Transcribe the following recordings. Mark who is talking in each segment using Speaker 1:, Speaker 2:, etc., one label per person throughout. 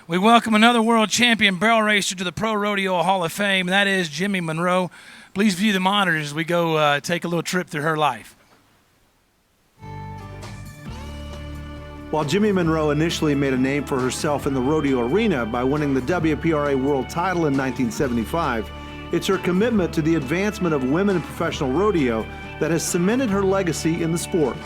Speaker 1: We welcome another world champion barrel racer to the Pro Rodeo Hall of Fame. That is Jimmie Monroe. Please view the monitors as we go take a little trip through her life.
Speaker 2: While Jimmie Monroe initially made a name for herself in the rodeo arena by winning the WPRA World title in 1975, it's her commitment to the advancement of women in professional rodeo that has cemented her legacy in the sport.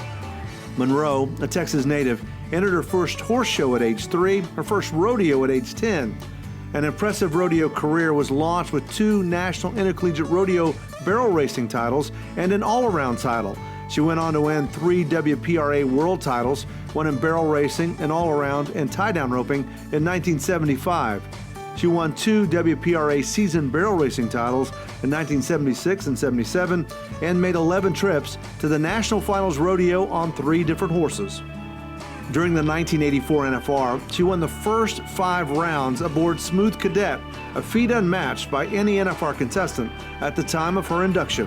Speaker 2: Monroe, a Texas native, entered her first horse show at age 3, her first rodeo at age 10. An impressive rodeo career was launched with 2 National Intercollegiate Rodeo barrel racing titles and an all-around title. She went on to win 3 WPRA World titles, one in barrel racing and all-around and tie-down roping in 1975. She won 2 WPRA season barrel racing titles in 1976 and 77 and made 11 trips to the National Finals Rodeo on 3 different horses. During the 1984 NFR, she won the first 5 rounds aboard Smooth Cadet, a feat unmatched by any NFR contestant at the time of her induction.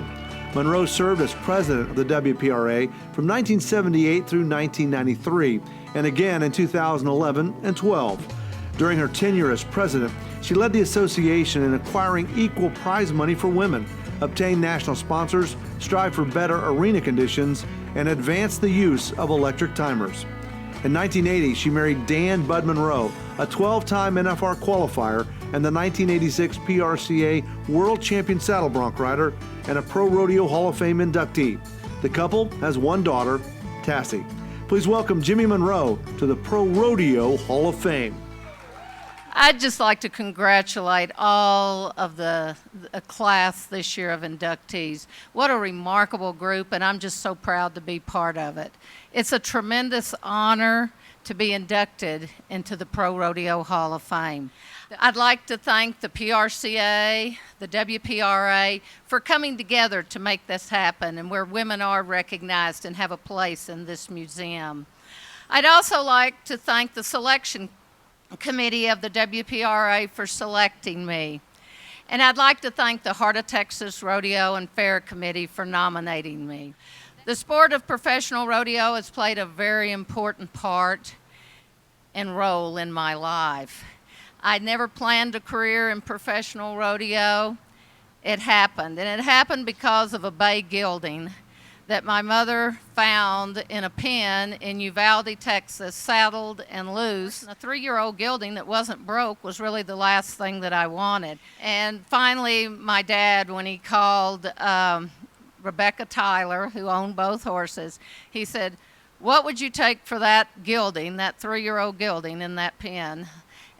Speaker 2: Monroe served as president of the WPRA from 1978 through 1993, and again in 2011 and 12. During her tenure as president, she led the association in acquiring equal prize money for women, obtained national sponsors, strived for better arena conditions, and advanced the use of electric timers. In 1980, she married Dan Bud Monroe, a 12-time NFR qualifier and the 1986 PRCA World Champion Saddle Bronc rider and a Pro Rodeo Hall of Fame inductee. The couple has 1 daughter, Tassie. Please welcome Jimmie Monroe to the Pro Rodeo Hall of Fame.
Speaker 3: I'd just like to congratulate all of the class this year of inductees. What a remarkable group, and I'm just so proud to be part of it. It's a tremendous honor to be inducted into the Pro Rodeo Hall of Fame. I'd like to thank the PRCA, the WPRA, for coming together to make this happen, and where women are recognized and have a place in this museum. I'd also like to thank the selection committee of the WPRA for selecting me. And I'd like to thank the Heart of Texas Rodeo and Fair Committee for nominating me. The sport of professional rodeo has played a very important part and role in my life. I never planned a career in professional rodeo. It happened, and it happened because of a bay gelding that my mother found in a pen in Uvalde, Texas, saddled and loose. A 3-year-old gelding that wasn't broke was really the last thing that I wanted. And finally, my dad, when he called Rebecca Tyler, who owned both horses, he said, "What would you take for that gelding, that 3-year-old gelding in that pen?"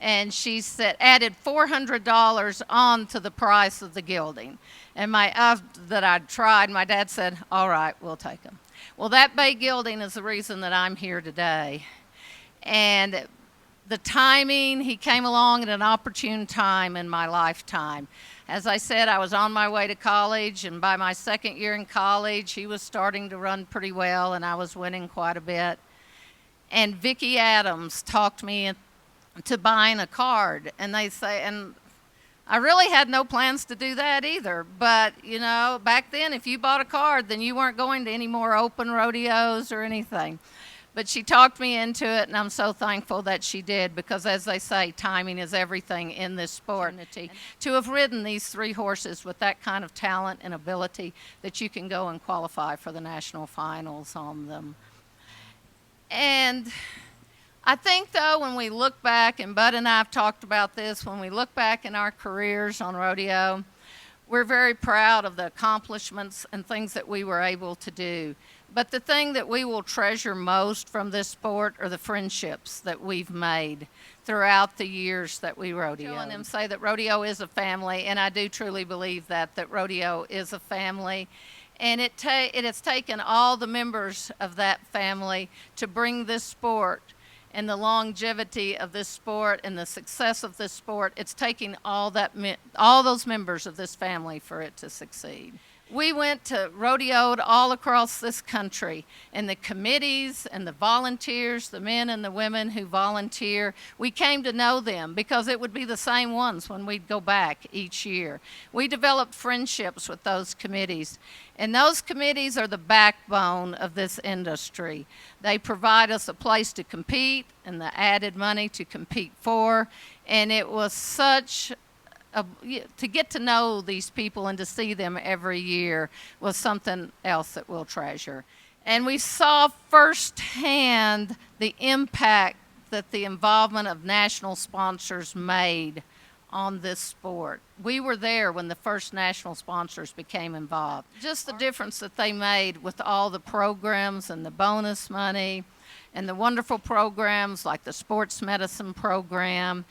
Speaker 3: And she said, added $400 on to the price of the gelding. And that I'd tried, my dad said, "All right, we'll take them." Well, that bay gelding is the reason that I'm here today. And the timing, he came along at an opportune time in my lifetime. As I said, I was on my way to college, and by my 2nd year in college, he was starting to run pretty well, and I was winning quite a bit. And Vicki Adams talked me to buying a card, and I really had no plans to do that either, but you know, back then if you bought a card, then you weren't going to any more open rodeos or anything. But she talked me into it, and I'm so thankful that she did, because as they say, timing is everything in this sport. To have ridden these 3 horses with that kind of talent and ability that you can go and qualify for the national finals on them. And I think, though, when we look back, and Bud and I have talked about this, when we look back in our careers on rodeo, we're very proud of the accomplishments and things that we were able to do. But the thing that we will treasure most from this sport are the friendships that we've made throughout the years that we rodeo. And them say that rodeo is a family, and I do truly believe that rodeo is a family. And it has taken all the members of that family to bring this sport and the longevity of this sport and the success of this sport. It's taking all those members of this family for it to succeed. We went to rodeoed all across this country, and the committees and the volunteers, the men and the women who volunteer, we came to know them because it would be the same ones when we'd go back each year. We developed friendships with those committees, and those committees are the backbone of this industry. They provide us a place to compete and the added money to compete for, and it was such to get to know these people and to see them every year was something else that we'll treasure. And we saw firsthand the impact that the involvement of national sponsors made on this sport. We were there when the first national sponsors became involved. Just the difference that they made with all the programs and the bonus money and the wonderful programs like the sports medicine program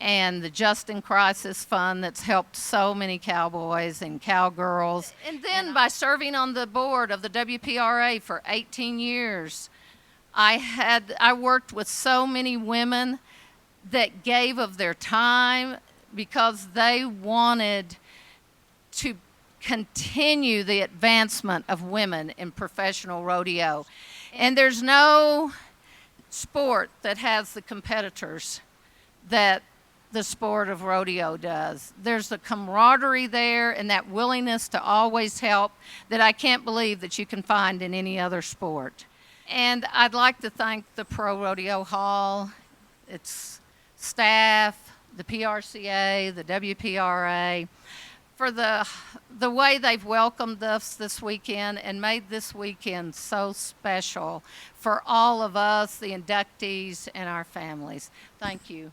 Speaker 3: and the Just in Crisis Fund that's helped so many cowboys and cowgirls. And then by serving on the board of the WPRA for 18 years, I worked with so many women that gave of their time because they wanted to continue the advancement of women in professional rodeo. And there's no sport that has the competitors that the sport of rodeo does. There's the camaraderie there and that willingness to always help that I can't believe that you can find in any other sport. And I'd like to thank the Pro Rodeo Hall, its staff, the PRCA, the WPRA, for the way they've welcomed us this weekend and made this weekend so special for all of us, the inductees, and our families. Thank you.